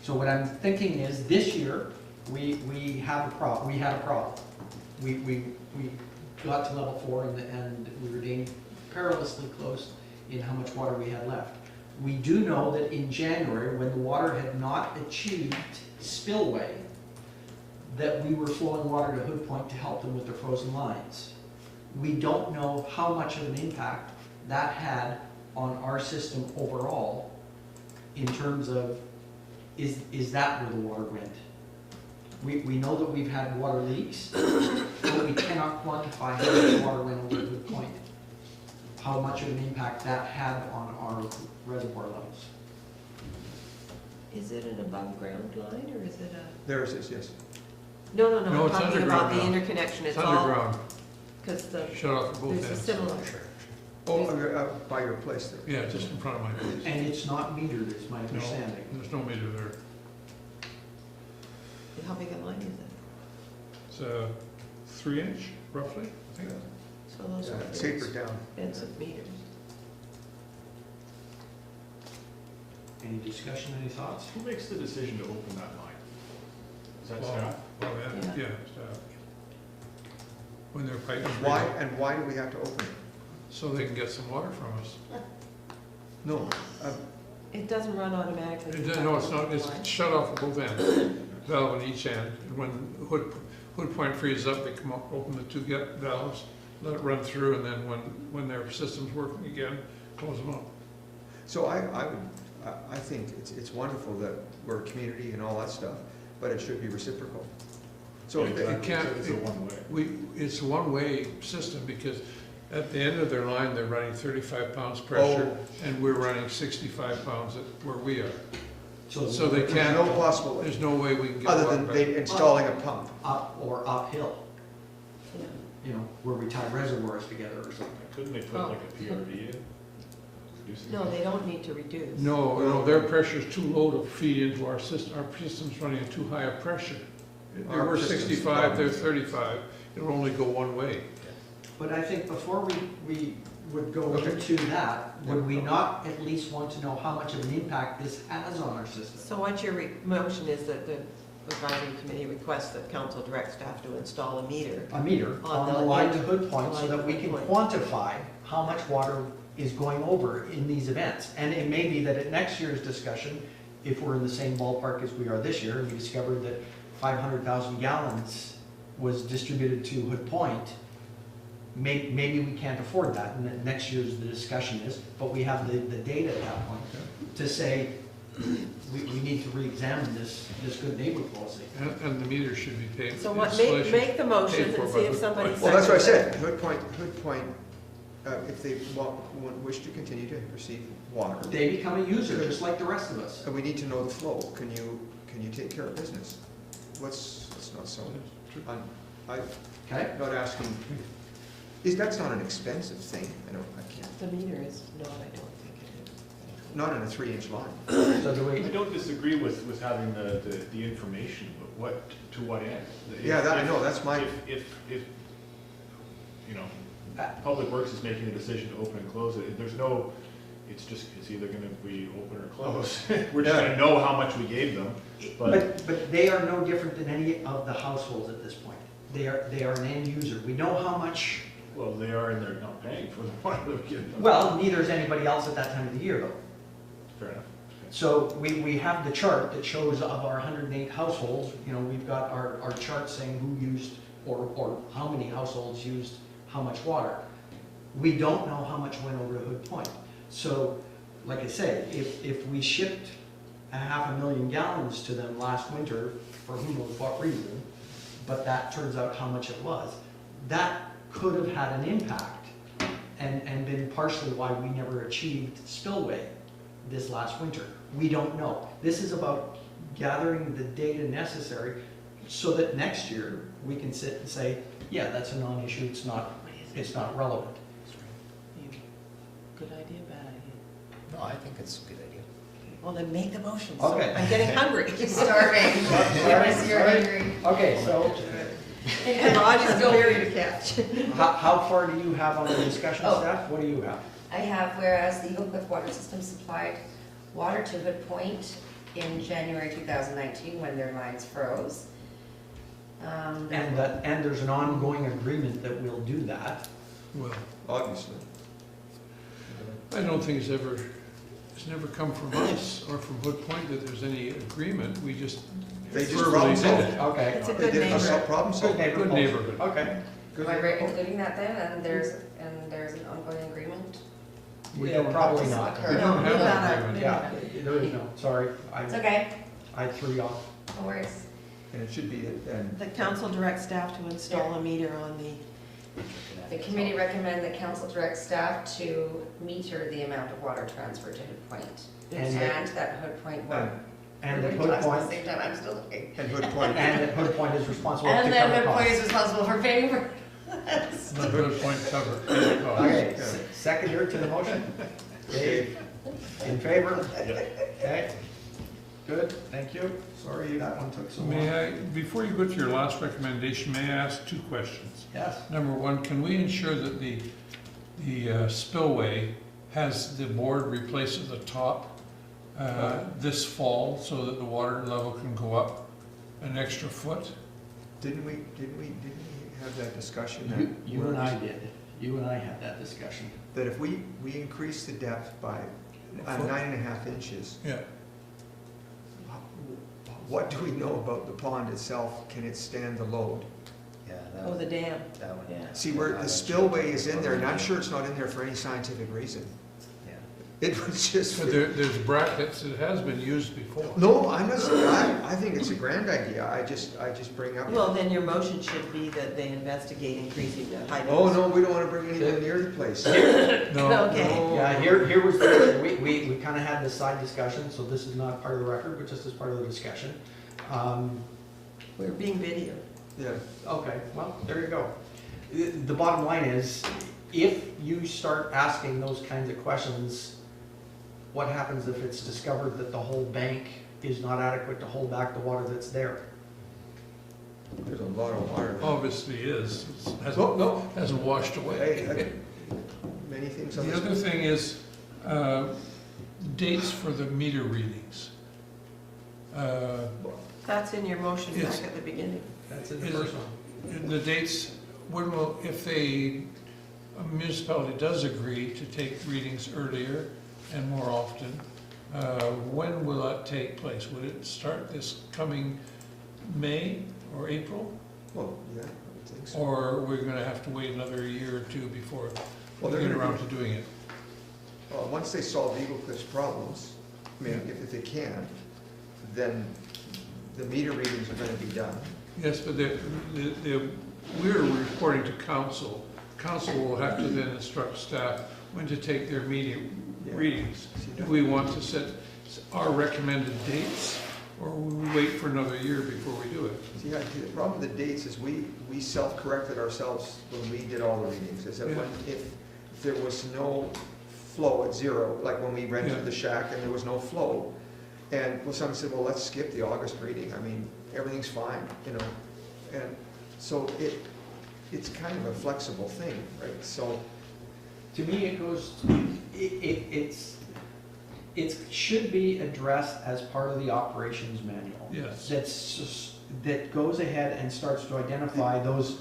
So what I'm thinking is this year, we have a problem. We had a problem. We got to level 4 and we were getting perilously close in how much water we had left. We do know that in January, when the water had not achieved spillway, that we were flowing water to Hood Point to help them with their frozen lines. We don't know how much of an impact that had on our system overall in terms of, is that where the water went? We know that we've had water leaks, but we cannot quantify how much water went over to Hood Point. How much of an impact that had on our reservoir levels. Is it an above ground line or is it a? There it is, yes. No, No, I'm it's talking about the underground now. interconnection, It's it's all, underground, because the, shut off at both there's a ends. civil. Oh, by your place there. Yeah, just in front of my place. And it's not metered, is my understanding. There's no meter there. How big a line is it? It's a 3-inch roughly, I think. So those Yeah, are tapered down. expensive meters. Any discussion, any thoughts? Who makes the decision to open that line? Is that Well, staff? well, yeah, when their pipe is Why, ready, and why do we have to open it? so they can get some water from us. No, It doesn't run automatically. No, it's not, it's shut off at both ends, valve on each end. And when Hood Point freezes up, they come up, open the 2 valves, let it run through, and then when their system's working again, close them up. so I think it's wonderful that we're a community and all that stuff, but it should be reciprocal. So Yeah, if they- It can't, It's a one-way. it's a one-way system, because at the end of their line, they're running 35 pounds pressure, and we're running 65 pounds at where we are. So they there's can't, no possible, there's no way we can get other water than back. they installing a pump. Up or uphill, Yeah. you know, where we tie reservoirs together or something. Couldn't they put Oh. like a PRV in? Reducing No, it? they don't need to reduce. No, their pressure's too low to feed into our system. Our system's running at too high a pressure. They Our were system's 65, they're down. 35. It'll only go one way. But I think before we would go Okay. into that, would we not at least want to know how much of an impact this has on our system? So what your motion is that the advisory committee requests that council direct staff to install a meter. A meter On on the the line edge- to Hood Point so line that to we Hood can Point. quantify how much water is going over in these events. And it may be that at next year's discussion, if we're in the same ballpark as we are this year, and we discovered that 500,000 gallons was distributed to Hood Point, maybe we can't afford that, and then next year's the discussion is, but we have the data at that point to say, we need to re-examine this good neighbor policy. And the meter should be paid. So the what, installation make the motion paid for and by see if Hood somebody Point. Well, that's what I seconds it. said, Hood Point, if they wish to continue to receive water, They become a user, just like the rest of us. and we need to know the flow, can you take care of business? It's not so, I'm Okay? not asking, that's not an expensive thing, I can't, The meter is not, I don't think it is. not in a 3-inch line. So do I we, don't disagree with having the information, but to what end? Yeah, that, I know, that's my, If, you know, Public Works is making a decision to open and close it, there's no, it's either gonna be open or close. We're just gonna know how much we gave them, but but they are no different than any of the households at this point. they are an end user. We know how much, Well, they are, and they're not paying for the water they're getting. well, neither is anybody else at that time of the year though. Fair enough. So we have the chart that shows of our 108 households, you know, we've got our chart saying who used, or how many households used how much water. We don't know how much went over to Hood Point. So, like I say, if we shipped 500,000 gallons to them last winter, for who knows what reason, but that turns out how much it was, that could have had an impact and been partially why we never achieved spillway this last winter. We don't know. This is about gathering the data necessary so that next year we can sit and say, yeah, that's a non-issue, it's not relevant. Good idea, bad idea? No, I think it's a good idea. Well, then make the motion. So Okay. I'm getting hungry. Starving. Yes, you're hungry. Okay, so Raj is very to catch. how far do you have on the discussion, Oh. Steph? What do you have? I have, whereas the Eagle Cliff Water System supplied water to Hood Point in January 2019 when their lines froze. And there's an ongoing agreement that we'll do that. Well, Obviously. I don't think it's never come from us or from Hood Point that there's any agreement, we just They just verbally problem did solved. it. Okay. It's a They good did a neighbor. problem solved. Good neighborhood. Okay. Am I right including that then, and there's an ongoing agreement? Yeah, probably not. Occur. We don't have No, an no, agreement. Yeah, there is no, sorry, It's okay, I threw you off. no worries. And it should be, and The council directs staff to install a meter on the, The committee recommend that council direct staff to meter the amount of water transferred to Hood Point. And And that Hood Point will. And the We're Hood talking at the Point, same time, I'm still looking. and Hood Point. and that Hood Point is responsible to And cover then Hood Point costs. is responsible for paying for. Let Hood Point cover any costs. Okay, seconder to the motion? Dave, in favor? Okay, good, thank you. Sorry that one took so long. May I, before you go to your last recommendation, may I ask two questions? Yes, Number one, can we ensure that the spillway has the board replaced at the top this fall so that the water level can go up an extra foot? Didn't we have that discussion? that you and I did. You and I had that discussion. That if we increase the depth by 9.5 inches, Yeah. what do we know about the pond itself? Can it stand the load? Yeah, oh, the dam. that one. Yeah. See, where the spillway is in there, and I'm sure it's not in there for any scientific reason. Yeah. It was just. So there's brackets, it has been used before. No, I'm not saying, I think it's a grand idea. I just bring up. Well, then your motion should be that they investigate increasing the height. Oh, no, we don't want to bring anyone near the place. No, Okay. No. Yeah, here was the, we kind of had this side discussion, so this is not part of the record, but just as part of the discussion. We're being videoed. Yeah, Okay, well, there you go. The bottom line is, if you start asking those kinds of questions, what happens if it's discovered that the whole bank is not adequate to hold back the water that's there? there's a lot of water. obviously is, it No, no, hasn't washed away. hey, many things on The this. other thing is, dates for the meter readings. That's in your motion Yes. back at the beginning. That's in the Is first it- one. The dates, when will, if a municipality does agree to take readings earlier and more often, when will that take place? Would it start this coming May or April? Well, yeah, I would think so. Or we're gonna have to wait another year or two before Well, we they're get gonna around to doing it? Once they solve Eagle Cliff's problems, I mean, if they can, then the meter readings are gonna be done. Yes, but we're reporting to council. Council will have to then instruct staff when to take their meeting Yeah. readings. Do we want to set our recommended dates, or will we wait for another year before we do it? See, the problem with the dates is we self-corrected ourselves when we did all the readings, is that Yeah. when, if there was no flow at zero, like when we Yeah. rented the shack and there was no flow, and well, someone said, well, let's skip the August reading, I mean, everything's fine, you know, and so it's kind of a flexible thing, right, so. To me, it goes, it should be addressed as part of the operations manual. Yes. That's just, that goes ahead and starts to identify those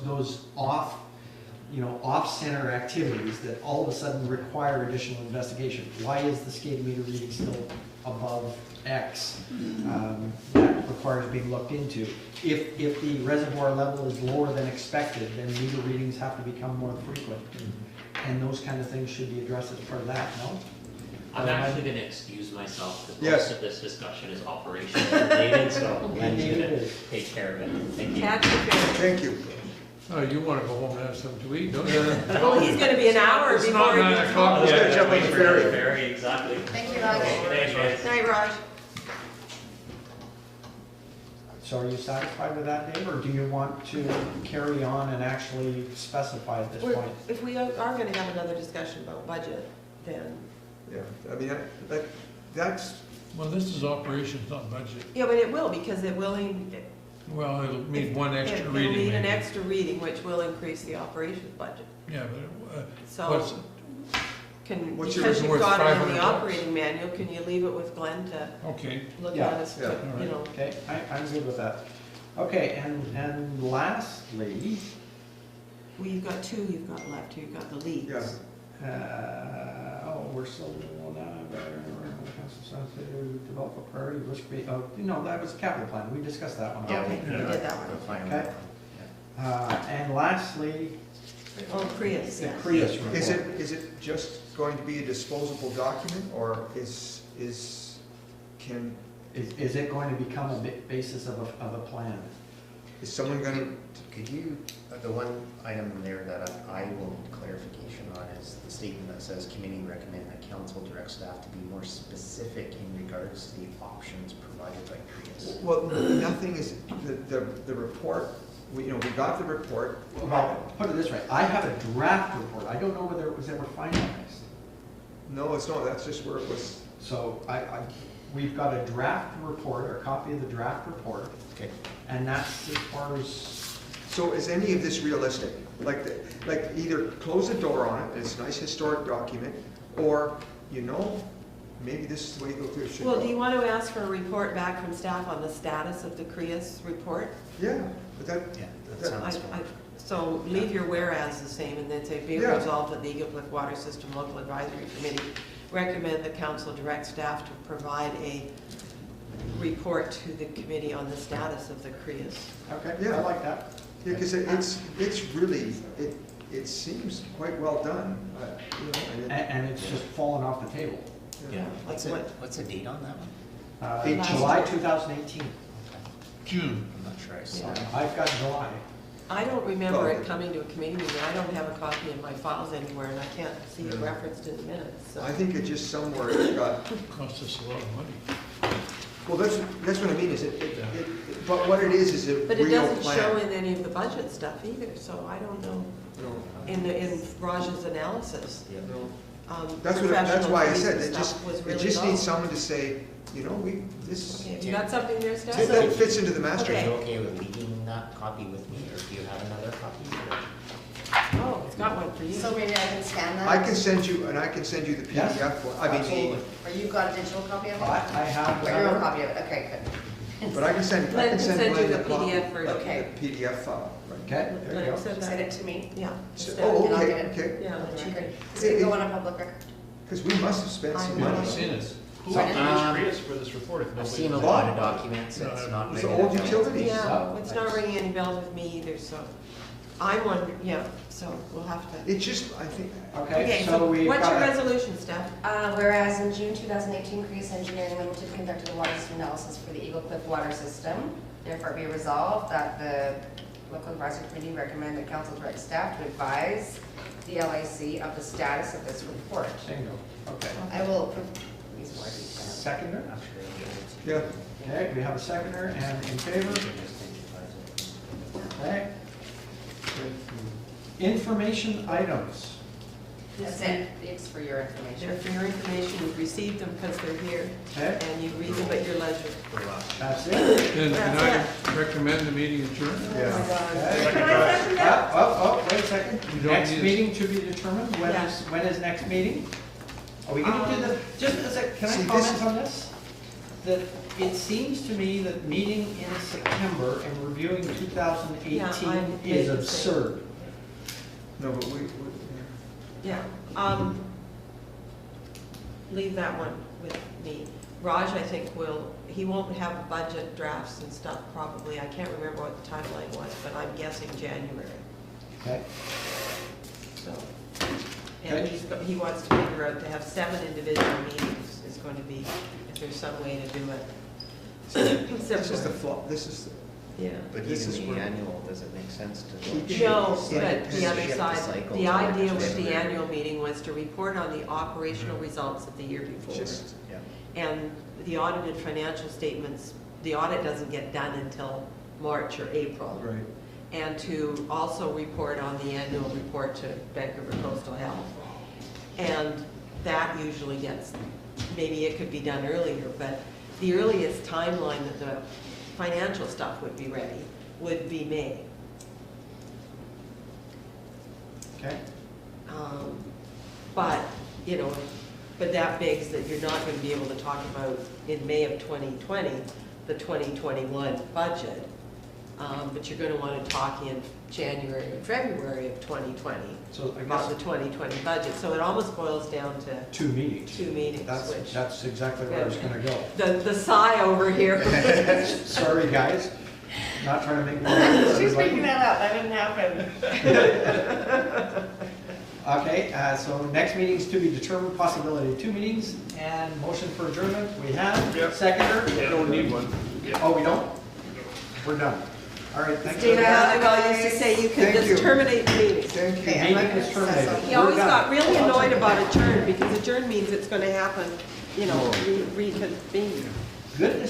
off-center activities that all of a sudden require additional investigation. Why is the SCADA meter reading still above X? That requires being looked into. If the reservoir level is lower than expected, then meter readings have to become more frequent. And those kind of things should be addressed as part of that, no? I'm actually gonna excuse myself, because Yes. most of this discussion is operational related, so I'm Indeed gonna it is. take care of it. Thank you. Catch the fish. Thank you. Oh, you wanna go home and have something to eat, don't you? Well, he's gonna be an hour It's before not he 9 gets o'clock home. Let's yet. go jump on the ferry. Very, exactly. Thank you, Raj. Thanks, guys. Night, Raj. So are you satisfied with that, Dave, or do you want to carry on and actually specify at this point? If we are gonna have another discussion about budget, then, Yeah, I mean, that's, Well, this is operations, not budget. yeah, but it will, because it will, Well, it'll need one extra it'll reading need an maybe. extra reading, which will increase the operations budget. Yeah, but, So, what's, What's your- because you've worth got it in $500? the operating manual, can you leave it with Glenn to okay, look Yeah, at us, to, yeah. you know? Okay, I'm good with that. Okay, and lastly, Well, you've got two you've got left, you've got the leagues. yeah. we're still, develop a priority risk, no, that was capital plan, we discussed that one. Yeah, Okay, we did that the one. final Okay. one. And lastly, Oh, Prius, the yeah. CREAS report. Is it just going to be a disposable document, or can, Is it going to become a basis of a plan? is someone gonna, Could you, the one item there that I will need clarification on is the statement that says, committee recommend that council direct staff to be more specific in regards to the options provided by CREAS. well, nothing is, the report, we got the report. Well, put it this way, I have a draft report, I don't know whether it was ever finalized. No, it's not, that's just where it was. So we've got a draft report, or a copy of the draft report, Okay. and that's as far as, So is any of this realistic? Like either close the door on it, it's a nice historic document, or, maybe this is the way it should go. Well, do you want to ask for a report back from staff on the status of the CREAS report? Yeah, but that, Yeah, that That- sounds fine. So leave your whereas the same, and then say, be it Yeah. resolved that the Eagle Cliff Water System Local Advisory Committee recommend the council direct staff to provide a report to the committee on the status of the CREAS. okay, Yeah. I like that. yeah, because it's really, it seems quite well done, And it's just fallen off the table. Yeah, Like what's the date on that one? July 2018. June. I'm not sure I saw So it. I've got July. I don't remember Well- it coming to a committee meeting. I don't have a copy in my files anywhere, and I can't see it Yeah. referenced in the minutes, so. I think it just somewhere it got, Cost us a lot of money. well, that's what I mean, but what it is a But it real doesn't show plan. in any of the budget stuff either, so I don't know, No, in Raj's analysis. Yeah. no. That's why I professional said, fees it and just, stuff was it really just low. needs someone to say, this, Okay, have you got something there, Steph? that fits into the master. Are Okay. you okay with leaving that copy with me, or do you have another copy? or- Oh, it's got one for you. So maybe I can scan that? I can send you the Yes, PDF one, I mean, absolutely. Or you've got a digital copy of it? I have Or your own another. copy of it, okay, but I can send Glenn can send you Glenn the the copy, PDF version. Okay. the PDF file. right. Okay, there you Let him go. send Send that. it to me. Yeah. So- Steph. Oh, And I'll okay, get it. okay, Yeah. On the that's record. right. Is it go on a public record? because we must have spent some We money. haven't seen it. Who Sorry. used CREAS for this report if I've nobody? seen a lot of documents, No, it's not. It's ringing old a bell. utilities. Yeah, it's not ringing any bells with me either, so I'm wondering, yeah, so we'll have to. It just, I think, Okay, so we've what's your got, resolution, Steph? Whereas in June 2018, CREAS Engineering Limited conducted a water system analysis for the Eagle Cliff water system. Therefore be resolved that the local advisory committee recommend that council direct staff to advise the LIC of the status of this report. bingo, okay. I will approve these more details. Seconder, I'm sure you'll get it. yeah, okay, we have a seconder, and in favor, okay. Information items. That's it, it's for your They're information. for your information, you've received them because they're here, Okay, and you read them at your leisure. that's it. Then can That's I recommend the meeting adjourned? yeah. Okay. Can I second that? Wait a second. You don't Next need- meeting to be determined, when is next meeting? Are we gonna do the, just a sec, can I See, this comment is- on this? that it seems to me that meeting in September and reviewing 2018 Yeah, I'm is the same. absurd. No, but Yeah, leave that one with me. Raj, I think he won't have budget drafts and stuff probably, I can't remember what the timeline was, but I'm guessing January, Okay? so. Okay. And he wants to figure out to have 7 individual meetings is going to be, if there's some way to do it. this is the flaw, this is, Yeah. But This even is the where- annual, does it make sense to? Keep it- No, Yeah, but the other shift the side, cycle the to idea with January. the annual meeting was to report on the operational results of the year before. just, Yeah. And the audited financial statements, the audit doesn't get done until March or April. right. And to also report on the annual report to Vancouver Coastal Health. And that usually gets, maybe it could be done earlier, but the earliest timeline that the financial stuff would be ready would be May. Okay? But, you know, but that begs that you're not going to be able to talk about in May of 2020, the 2021 budget. But you're going to want to talk in January or February of 2020 So I about guess the 2020 budget. So it almost boils down to 2 meetings. 2 meetings, which, That's exactly where I was gonna go. the sigh over here. Sorry, guys, not trying to make more. She's making that up, that didn't happen. Okay, so next meeting's to be determined, possibility of 2 meetings, and motion for adjournment, we have. Yep. Seconder? I don't need one. Oh, we don't? We're done. All right, thanks. Steve everybody. Halliwell used to say you can Thank just you. terminate meetings. Thank you. Okay, I'm not Meeting is gonna say terminated. something. He always We're done. got really annoyed about adjourn, because adjourn means it's gonna happen, you know, reconvene. Goodness